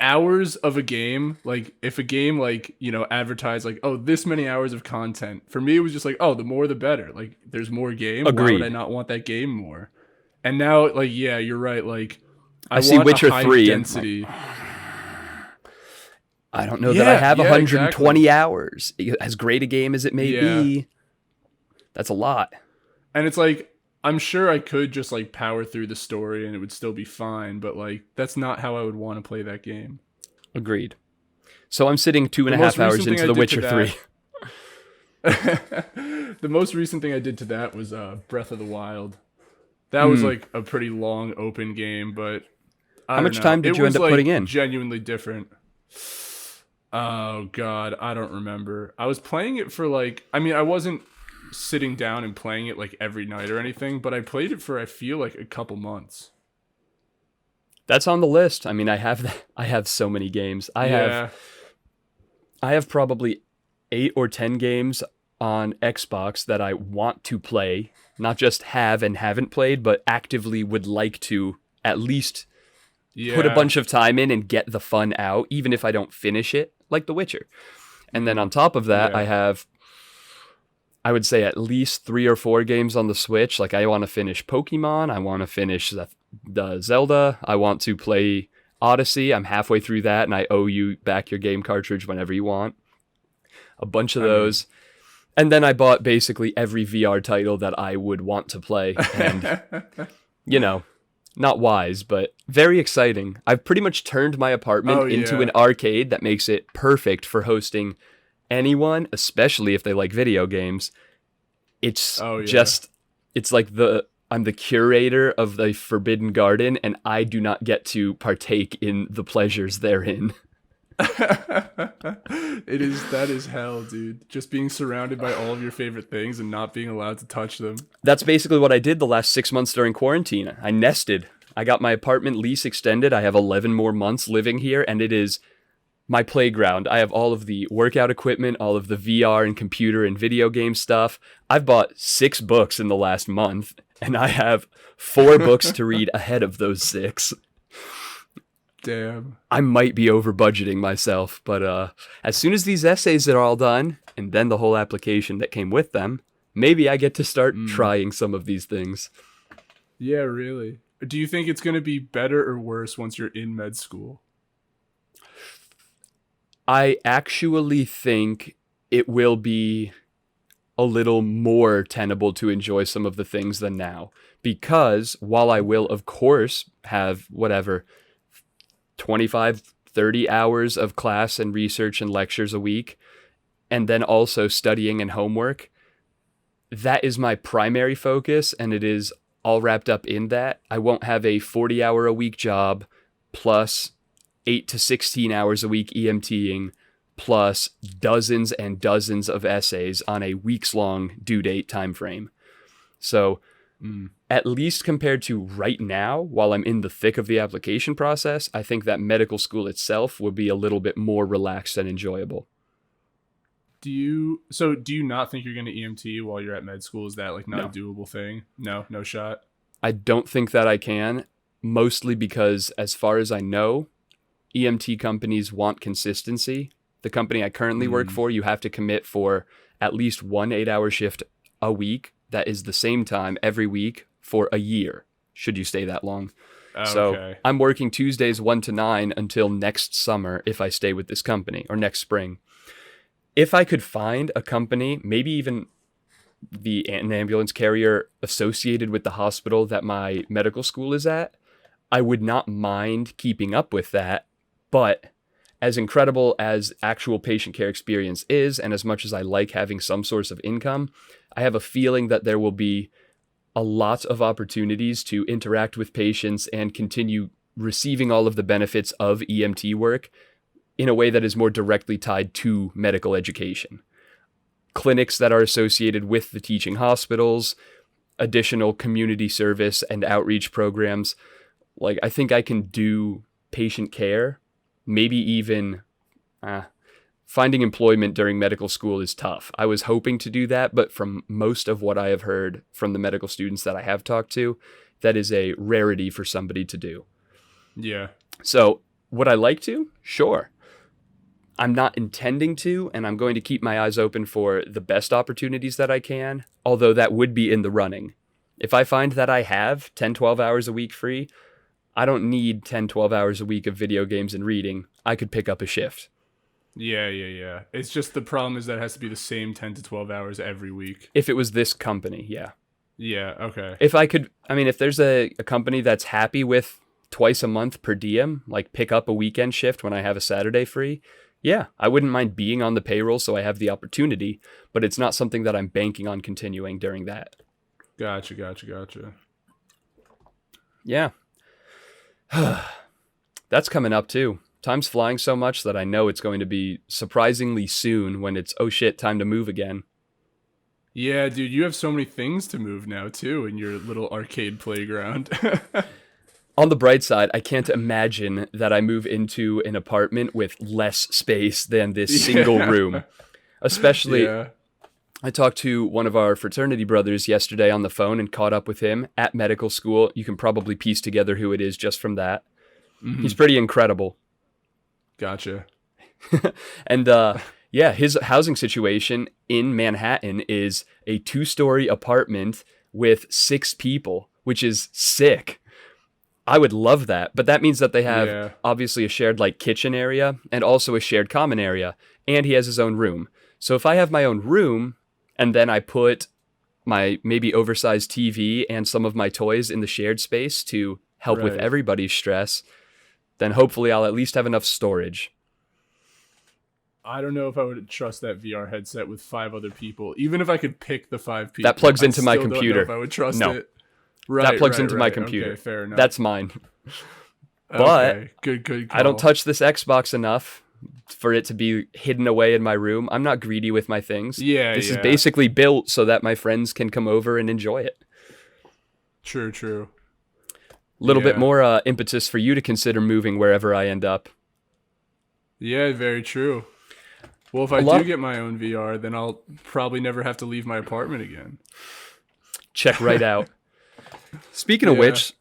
hours of a game, like if a game like, you know, advertised like, oh, this many hours of content, for me it was just like, oh, the more the better. Like there's more game. Agreed. Why would I not want that game more? And now, like, yeah, you're right. Like I see want Witcher a high 3 density. I don't know that I have 120 hours. As great a game as it may be, that's a lot. And it's like, I'm sure I could just like power through the story and it would still be fine, but like that's not how I would want to play that game. Agreed. So I'm sitting 2.5 hours into The Witcher 3. The most recent thing I did to that was Breath of the Wild. That was like a pretty long open game, but how much time did you end up putting in? Genuinely different. Oh God, I don't remember. I was playing it for like, I mean, I wasn't sitting down and playing it like every night or anything, but I played it for, I feel like, a couple months. That's on the list. I mean, I have so many games. I have probably 8 or 10 games on Xbox that I want to play, not just have and haven't played, but actively would like to at least put a bunch of time in and get the fun out, even if I don't finish it, like The Witcher. And then on top of that, I have, I would say, at least 3 or 4 games on the Switch. Like I want to finish Pokemon. I want to finish the Zelda. I want to play Odyssey. I'm halfway through that, and I owe you back your game cartridge whenever you want. A bunch of those. And then I bought basically every VR title that I would want to play. And, you know, not wise, but very exciting. I've pretty much turned my apartment into an arcade that makes it perfect for hosting anyone, especially if they like video games. It's it's like I'm the curator of the Forbidden Garden, and I do not get to partake in the pleasures therein. That is hell, dude. Just being surrounded by all of your favorite things and not being allowed to touch them. That's basically what I did the last 6 months during quarantine. I nested. I got my apartment lease extended. I have 11 more months living here, and it is my playground. I have all of the workout equipment, all of the VR and computer and video game stuff. I've bought 6 books in the last month, and I have 4 books to read ahead of those 6. Damn. I might be over budgeting myself, but as soon as these essays are all done, and then the whole application that came with them, maybe I get to start trying some of these things. Yeah, really. Do you think it's going to be better or worse once you're in med school? I actually think it will be a little more tenable to enjoy some of the things than now. Because while I will, of course, have 25, 30 hours of class and research and lectures a week, and then also studying and homework, that is my primary focus, and it is all wrapped up in that. I won't have a 40-hour-a-week job plus 8 to 16 hours a week EMTing plus dozens and dozens of essays on a weeks-long due date time frame. So at least compared to right now, while I'm in the thick of the application process, I think that medical school itself will be a little bit more relaxed and enjoyable. Do you not think you're going to EMT while you're at med school? Is that like not a doable thing? No shot. I don't think that I can, mostly because as far as I know, EMT companies want consistency. The company I currently work for, you have to commit for at least 1 8-hour shift a week. That is the same time every week for a year, should you stay that long. Okay. So I'm working Tuesdays 1 to 9 until next summer if I stay with this company, or next spring. If I could find a company, maybe even an ambulance carrier associated with the hospital that my medical school is at, I would not mind keeping up with that. But as incredible as actual patient care experience is, and as much as I like having some source of income, I have a feeling that there will be a lot of opportunities to interact with patients and continue receiving all of the benefits of EMT work in a way that is more directly tied to medical education. Clinics that are associated with the teaching hospitals, additional community service and outreach programs. Like, I think I can do patient care, maybe even finding employment during medical school is tough. I was hoping to do that, but from most of what I have heard from the medical students that I have talked to, that is a rarity for somebody to do. Yeah. So would I like to? Sure. I'm not intending to, and I'm going to keep my eyes open for the best opportunities that I can, although that would be in the running. If I find that I have 10, 12 hours a week free, I don't need 10, 12 hours a week of video games and reading. I could pick up a shift. Yeah. It's just the problem is that it has to be the same 10 to 12 hours every week. If it was this company, yeah. Yeah, okay. If I could, I mean, if there's a company that's happy with twice a month per diem, like pick up a weekend shift when I have a Saturday free, yeah, I wouldn't mind being on the payroll so I have the opportunity, but it's not something that I'm banking on continuing during that. Gotcha. Yeah. That's coming up too. Time's flying so much that I know it's going to be surprisingly soon when it's, oh shit, time to move again. Yeah, dude, you have so many things to move now too in your little arcade playground. On the bright side, I can't imagine that I move into an apartment with less space than this single room. Especially, I talked to one of our fraternity brothers yesterday on the phone and caught up with him at medical school. You can probably piece together who it is just from that. Mm-hmm. He's pretty incredible. Gotcha. And his housing situation in Manhattan is a 2-story apartment with 6 people, which is sick. I would love that, but that means that they have obviously a shared like kitchen area and also a shared common area, and he has his own room. So if I have my own room and then I put my maybe oversized TV and some of my toys in the shared space to help with everybody's stress, then hopefully I'll at least have enough storage. I don't know if I would trust that VR headset with 5 other people, even if I could pick the 5 people. That plugs into my computer. Don't know if I would trust it. That plugs into my computer. Okay, fair enough. That's mine. But good call. I don't touch this Xbox enough for it to be hidden away in my room. I'm not greedy with my things. This is basically built so that my friends can come over and enjoy it. True. Little bit more impetus for you to consider moving wherever I end up. Yeah, very true. Well, if I do get my own VR, then I'll probably never have to leave my apartment again. Check right out. Speaking of which,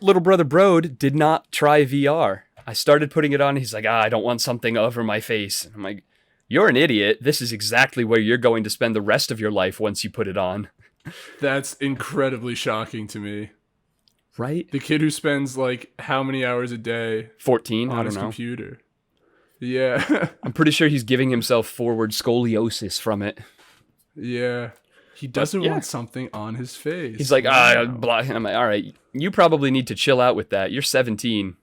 little brother Brode did not try VR. I started putting it on. He's like, I don't want something over my face. And I'm like, you're an idiot. This is exactly where you're going to spend the rest of your life once you put it on. That's incredibly shocking to me. Right? The kid who spends like how many hours a day 14 on his computer. Yeah. I'm pretty sure he's giving himself forward scoliosis from it. Yeah. He doesn't want something on his face. He's like, blah. And I'm like, all right, you probably need to chill out with that. You're 17.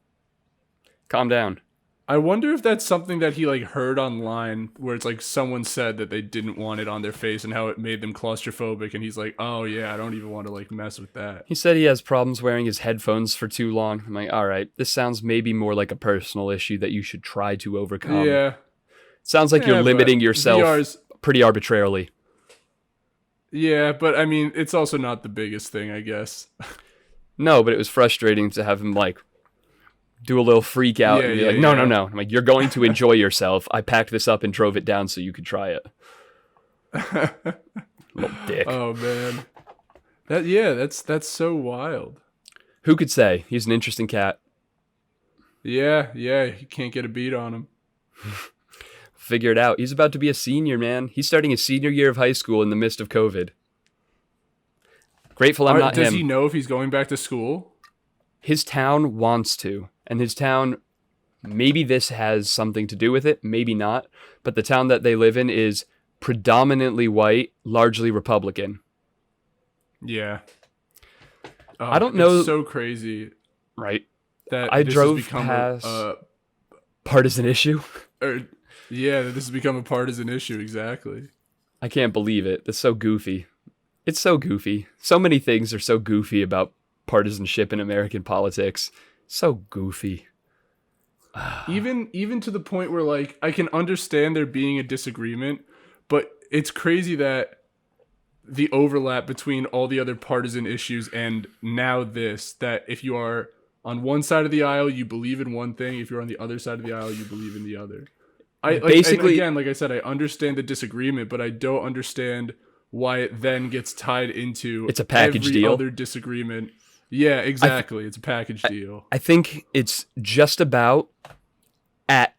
Calm down. I wonder if that's something that he like heard online where it's like someone said that they didn't want it on their face and how it made them claustrophobic. And he's like, oh yeah, I don't even want to like mess with that. He said he has problems wearing his headphones for too long. I'm like, all right, this sounds maybe more like a personal issue that you should try to overcome. Yeah. Sounds like you're limiting yourself pretty arbitrarily. Yeah, but I mean, it's also not the biggest thing, I guess. No, but it was frustrating to have him like do a little freak out and be like, no. I'm like, you're going to enjoy yourself. I packed this up and drove it down so you could try it. Little dick. Oh man. That's so wild. Who could say? He's an interesting cat. Yeah, you can't get a beat on him. Figure it out. He's about to be a senior, man. He's starting his senior year of high school in the midst of COVID. Grateful I'm not him. Does he know if he's going back to school? His town wants to. And his town, maybe this has something to do with it, maybe not. But the town that they live in is predominantly white, largely Republican. Yeah. I don't know. It's so crazy. Right. That I this drove has become past a partisan issue. Yeah, this has become a partisan issue. Exactly. I can't believe it. It's so goofy. It's so goofy. So many things are so goofy about partisanship in American politics. So goofy. Even to the point where, like, I can understand there being a disagreement, but it's crazy that the overlap between all the other partisan issues and now this, that if you are on one side of the aisle, you believe in one thing. If you're on the other side of the aisle, you believe in the other. Basically, again, like I said, I understand the disagreement, but I don't understand why it then gets tied into it's a package every deal. Other disagreement. Yeah, exactly. It's a package deal. I think it's just about at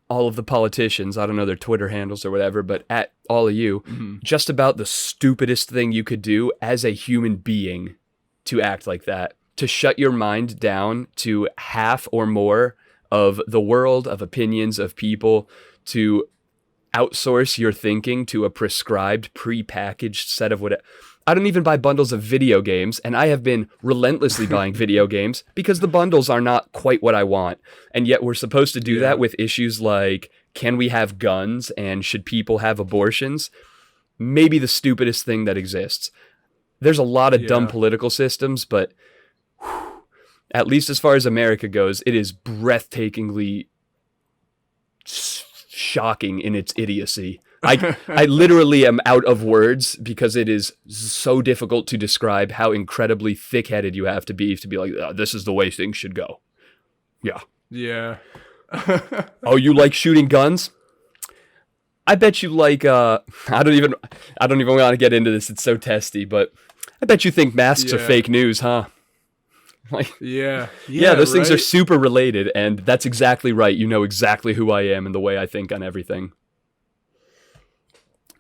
all of the politicians, I don't know their Twitter handles or whatever, but at all of you, just about the stupidest thing you could do as a human being to act like that, to shut your mind down to half or more of the world, of opinions, of people, to outsource your thinking to a prescribed, prepackaged set of whatever. I don't even buy bundles of video games, and I have been relentlessly buying video games because the bundles are not quite what I want. And yet we're supposed to do that with issues like, can we have guns and should people have abortions? Maybe the stupidest thing that exists. There's a lot of dumb political systems, but at least as far as America goes, it is breathtakingly shocking in its idiocy. I literally am out of words because it is so difficult to describe how incredibly thick-headed you have to be like, oh, this is the way things should go. Yeah. Yeah. Oh, you like shooting guns? I bet you like, I don't even want to get into this. It's so testy, but I bet you think masks are fake news, huh? Like, yeah, those things are super related, and that's exactly right. You know exactly who I am and the way I think on everything.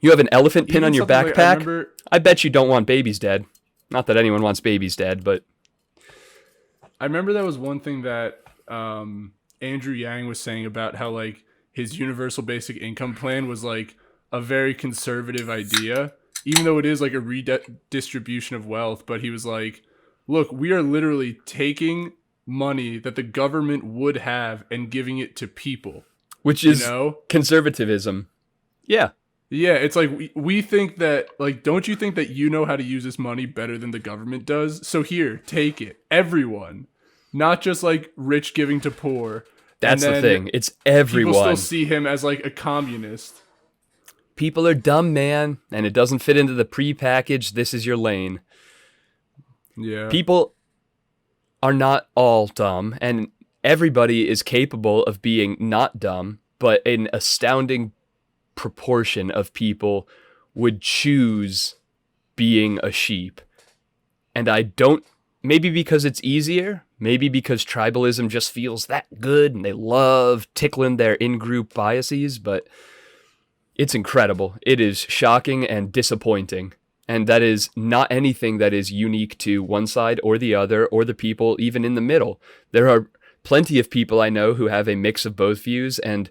You have an elephant pin on your backpack? Like, I bet you don't want babies dead. Not that anyone wants babies dead, but... I remember that was one thing that Andrew Yang was saying about how, like, his universal basic income plan was, like, a very conservative idea, even though it is, like, a redistribution of wealth. But he was like, look, we are literally taking money that the government would have and giving it to people. Which is conservatism. Yeah. Yeah, it's like we think that, like, don't you think that you know how to use this money better than the government does? So here, take it. Everyone. Not just, like, rich giving to poor. That's the thing. It's everyone. People still see him as, like, a communist. People are dumb, man, and it doesn't fit into the prepackaged, this is your lane. Yeah. People are not all dumb, and everybody is capable of being not dumb, but an astounding proportion of people would choose being a sheep. And I don't, maybe because it's easier, maybe because tribalism just feels that good and they love tickling their in-group biases, but it's incredible. It is shocking and disappointing. And that is not anything that is unique to one side or the other or the people even in the middle. There are plenty of people I know who have a mix of both views and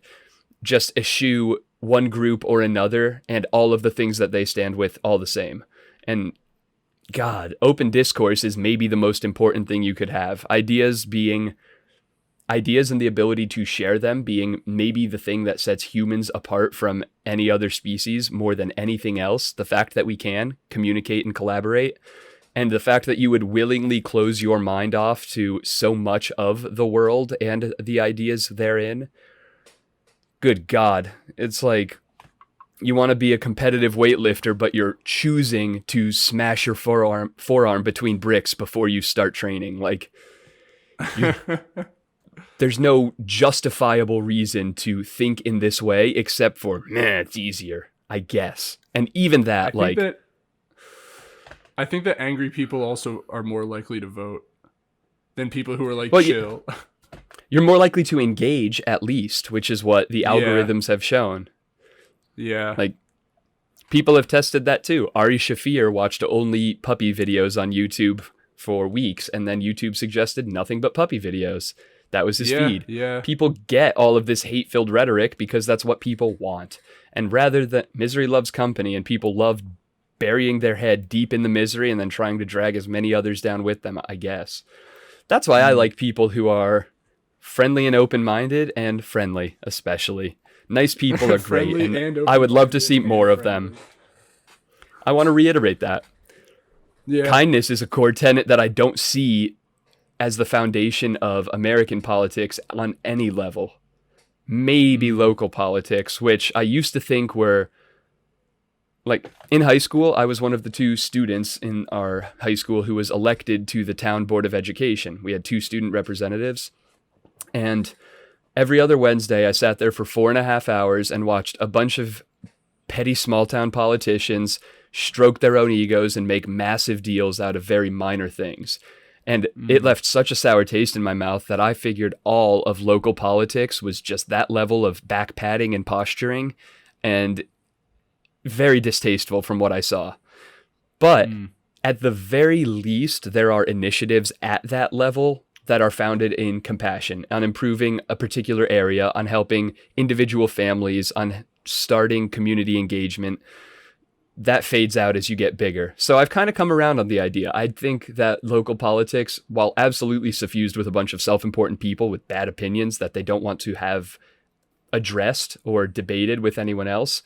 just eschew one group or another and all of the things that they stand with all the same. And God, open discourse is maybe the most important thing you could have. Ideas and the ability to share them being maybe the thing that sets humans apart from any other species more than anything else. The fact that we can communicate and collaborate, and the fact that you would willingly close your mind off to so much of the world and the ideas therein. Good God. It's like you want to be a competitive weightlifter, but you're choosing to smash your forearm between bricks before you start training. Like, there's no justifiable reason to think in this way except for, it's easier, I guess. And even that, I think that angry people also are more likely to vote than people who are like, chill. You're more likely to engage, at least, which is what the algorithms have shown. Yeah. Like, people have tested that too. Ari Shafir watched only puppy videos on YouTube for weeks, and then YouTube suggested nothing but puppy videos. That was his feed. Yeah. People get all of this hate-filled rhetoric because that's what people want. And rather than misery loves company, and people love burying their head deep in the misery and then trying to drag as many others down with them, I guess. That's why I like people who are friendly and open-minded, and friendly, especially. Nice people are great, and I would love to see more of them. I want to reiterate that. Yeah. Kindness is a core tenet that I don't see as the foundation of American politics on any level. Maybe local politics, which I used to think were, like, in high school, I was one of the 2 students in our high school who was elected to the town board of education. We had 2 student representatives, and every other Wednesday I sat there for 4.5 hours and watched a bunch of petty small town politicians stroke their own egos and make massive deals out of very minor things. And it left such a sour taste in my mouth that I figured all of local politics was just that level of back patting and posturing, and very distasteful from what I saw. But at the very least, there are initiatives at that level that are founded in compassion, on improving a particular area, on helping individual families, on starting community engagement. That fades out as you get bigger. So I've kind of come around on the idea. I think that local politics, while absolutely suffused with a bunch of self-important people with bad opinions that they don't want to have addressed or debated with anyone else,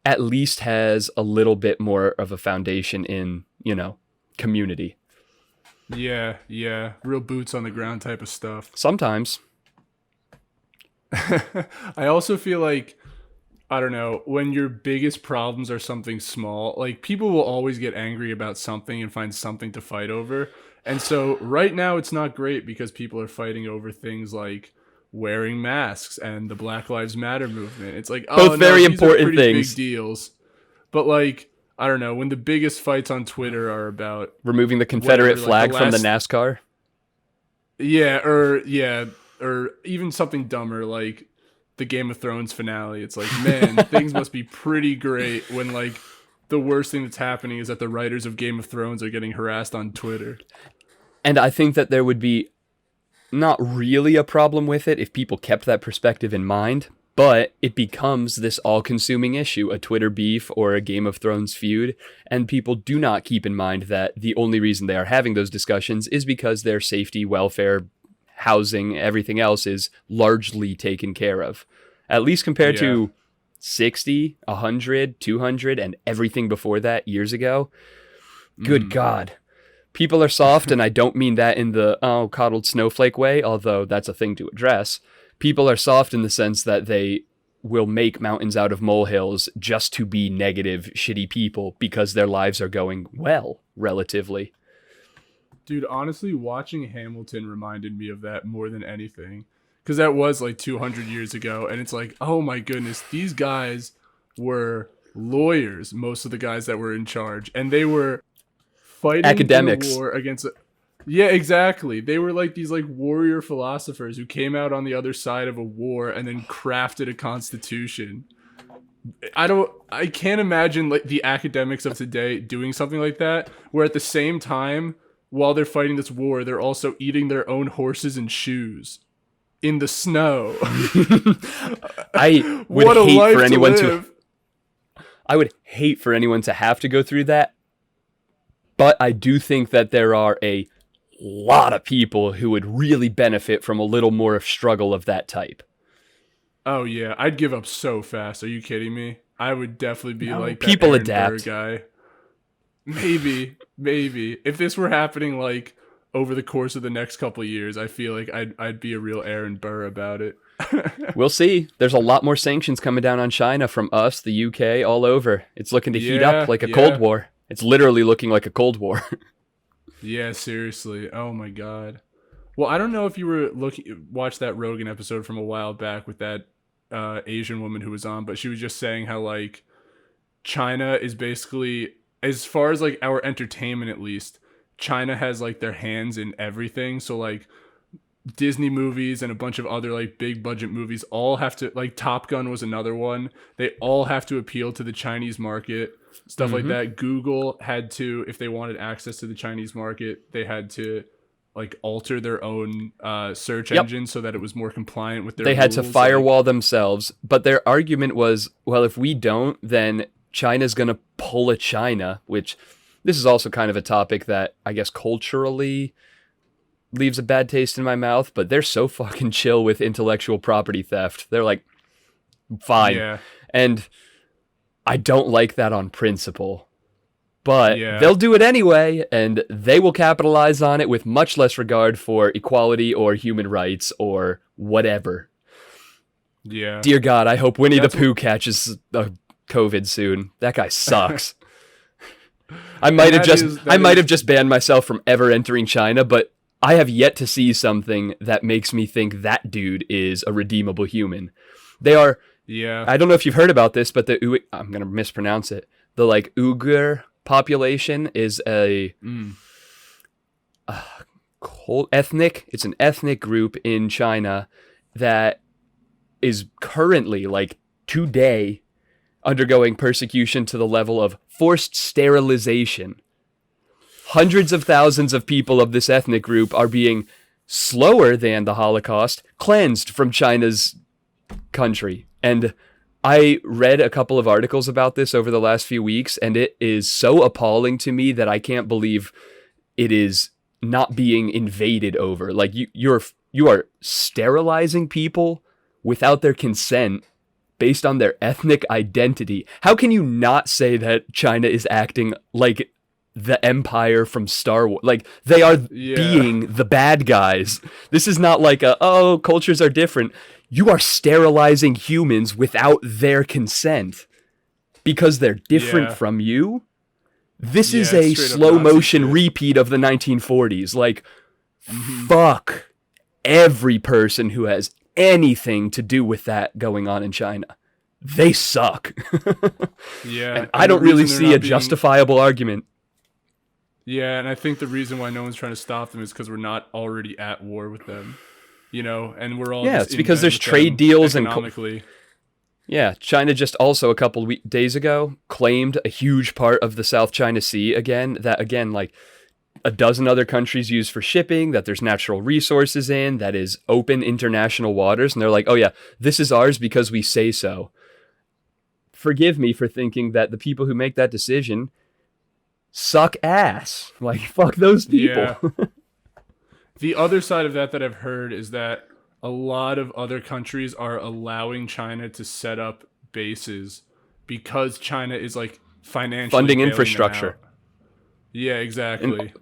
at least has a little bit more of a foundation in, community. Yeah. Real boots on the ground type of stuff. Sometimes. I also feel like, I don't know, when your biggest problems are something small, like, people will always get angry about something and find something to fight over. And so right now it's not great because people are fighting over things like wearing masks and the Black Lives Matter movement. It's like, both very important things. Big deals. But, like, I don't know, when the biggest fights on Twitter are about removing the Confederate flag from the NASCAR. Or even something dumber like the Game of Thrones finale. It's like, man, things must be pretty great when, like, the worst thing that's happening is that the writers of Game of Thrones are getting harassed on Twitter. And I think that there would be not really a problem with it if people kept that perspective in mind, but it becomes this all-consuming issue, a Twitter beef or a Game of Thrones feud, and people do not keep in mind that the only reason they are having those discussions is because their safety, welfare, housing, everything else is largely taken care of. At least compared to 60, 100, 200, and everything before that years ago. Good God. People are soft, and I don't mean that in the, coddled snowflake way, although that's a thing to address. People are soft in the sense that they will make mountains out of molehills just to be negative, shitty people because their lives are going well, relatively. Dude, honestly, watching Hamilton reminded me of that more than anything. Because that was like 200 years ago, and it's like, oh my goodness, these guys were lawyers, most of the guys that were in charge, and they were fighting academics in a war against... Yeah, exactly. They were like these like warrior philosophers who came out on the other side of a war and then crafted a constitution. I can't imagine like the academics of today doing something like that, where at the same time, while they're fighting this war, they're also eating their own horses and shoes in the snow. I would hate for anyone to I would hate for anyone to have to go through that. But I do think that there are a lot of people who would really benefit from a little more of struggle of that type. Oh yeah, I'd give up so fast. Are you kidding me? I would definitely be like that people Aaron adapt Burr guy. Maybe if this were happening like over the course of the next couple of years, I feel like I'd be a real Aaron Burr about it. We'll see. There's a lot more sanctions coming down on China from us, the UK, all over. It's looking to heat up like a Cold War. It's literally looking like a Cold War. Yeah, seriously. Oh my God. Well, I don't know if you were watched that Rogan episode from a while back with that Asian woman who was on, but she was just saying how like China is basically, as far as like our entertainment at least, China has like their hands in everything. So like Disney movies and a bunch of other like big budget movies all have to, like Top Gun was another one. They all have to appeal to the Chinese market. Stuff like that. Google had to, if they wanted access to the Chinese market, they had to like alter their own search engine so that it was more compliant with their rules. They had to firewall themselves. But their argument was, well, if we don't, then China's going to pull a China, which this is also kind of a topic that I guess culturally leaves a bad taste in my mouth, but they're so fucking chill with intellectual property theft. They're like, fine. Yeah. And I don't like that on principle. But they'll do it anyway, and they will capitalize on it with much less regard for equality or human rights or whatever. Yeah. Dear God, I hope Winnie the Pooh catches COVID soon. That guy sucks. I might have just banned myself from ever entering China, but I have yet to see something that makes me think that dude is a redeemable human. They are. Yeah. I don't know if you've heard about this, but I'm gonna mispronounce it. The like Uyghur population is a ethnic. It's an ethnic group in China that is currently, like today, undergoing persecution to the level of forced sterilization. Hundreds of thousands of people of this ethnic group are being, slower than the Holocaust, cleansed from China's country. And I read a couple of articles about this over the last few weeks, and it is so appalling to me that I can't believe it is not being invaded over. Like you are sterilizing people without their consent based on their ethnic identity. How can you not say that China is acting like the Empire from Star Wars? Like, they are being the bad guys. This is not like cultures are different. You are sterilizing humans without their consent because they're different from you. This is a slow motion repeat of the 1940s. Like, fuck every person who has anything to do with that going on in China. They suck. And I don't really see a justifiable argument. Yeah, and I think the reason why no one's trying to stop them is because we're not already at war with them. You know, and we're all it's because there's trade deals economically. China just also a couple days ago claimed a huge part of the South China Sea again, that again, like a dozen other countries use for shipping, that there's natural resources in, that is open international waters. And they're like, oh yeah, this is ours because we say so. Forgive me for thinking that the people who make that decision suck ass. Like, fuck those people. Yeah. The other side of that I've heard is that a lot of other countries are allowing China to set up bases because China is like financially funding infrastructure. Yeah, exactly.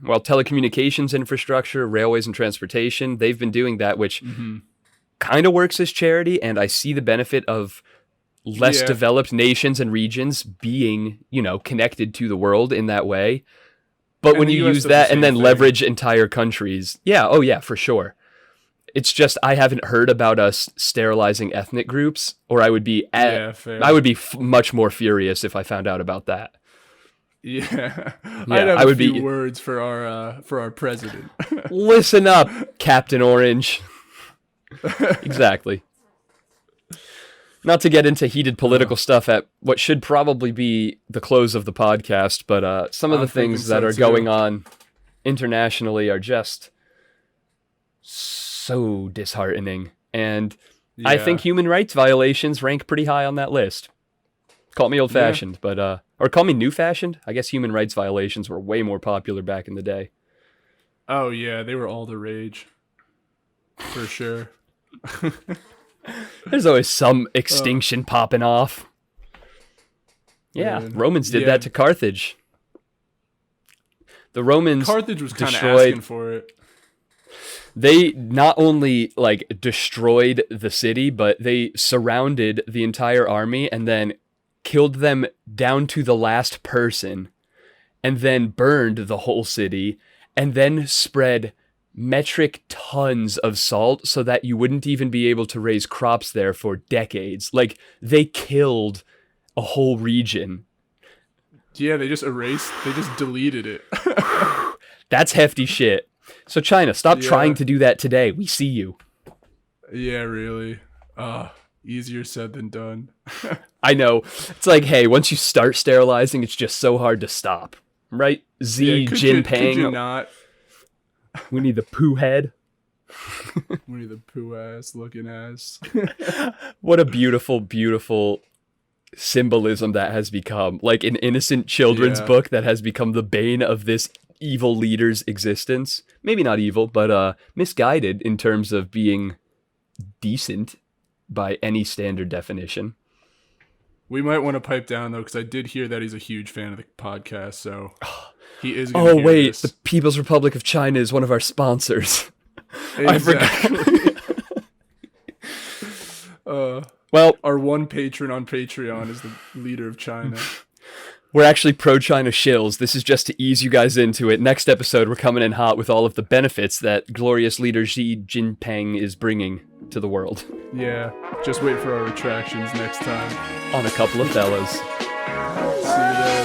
Well, telecommunications infrastructure, railways and transportation, they've been doing that, which kind of works as charity. And I see the benefit of less developed nations and regions being, connected to the world in that way. But when you use that and then leverage entire countries, for sure. It's just I haven't heard about us sterilizing ethnic groups, or I would be much more furious if I found out about that. Yeah, I'd have a few words for our president. Listen up, Captain Orange. Exactly. Not to get into heated political stuff at what should probably be the close of the podcast, but some of the things that are going on internationally are just so disheartening. And I think human rights violations rank pretty high on that list. Call me old-fashioned, but or call me new-fashioned. I guess human rights violations were way more popular back in the day. Oh, yeah, they were all the rage. For sure. There's always some extinction popping off. Yeah, man. Romans did that to Carthage. The Romans Carthage was kind of asking for it. They not only destroyed the city, but they surrounded the entire army and then killed them down to the last person, and then burned the whole city, and then spread metric tons of salt so that you wouldn't even be able to raise crops there for decades. Like, they killed a whole region. Yeah, they just deleted it. That's hefty shit. So China, stop trying to do that today. We see you. Yeah, really. Easier said than done. I know. It's like, hey, once you start sterilizing, it's just so hard to stop. Right? Xi Jinping. Could you not? Winnie the Poohead. Winnie the Pooh ass looking ass. What a beautiful, beautiful symbolism that has become. Like an innocent children's book that has become the bane of this evil leader's existence. Maybe not evil, but misguided in terms of being decent by any standard definition. We might want to pipe down, though, because I did hear that he's a huge fan of the podcast, so he is going to hear wait, this. the People's Republic of China is one of our sponsors. Exactly. I forgot. Well, our one patron on Patreon is the leader of China. We're actually pro-China shills. This is just to ease you guys into it. Next episode, we're coming in hot with all of the benefits that glorious leader Xi Jinping is bringing to the world. Yeah, just wait for our retractions next time. On a couple of fellas. See you there.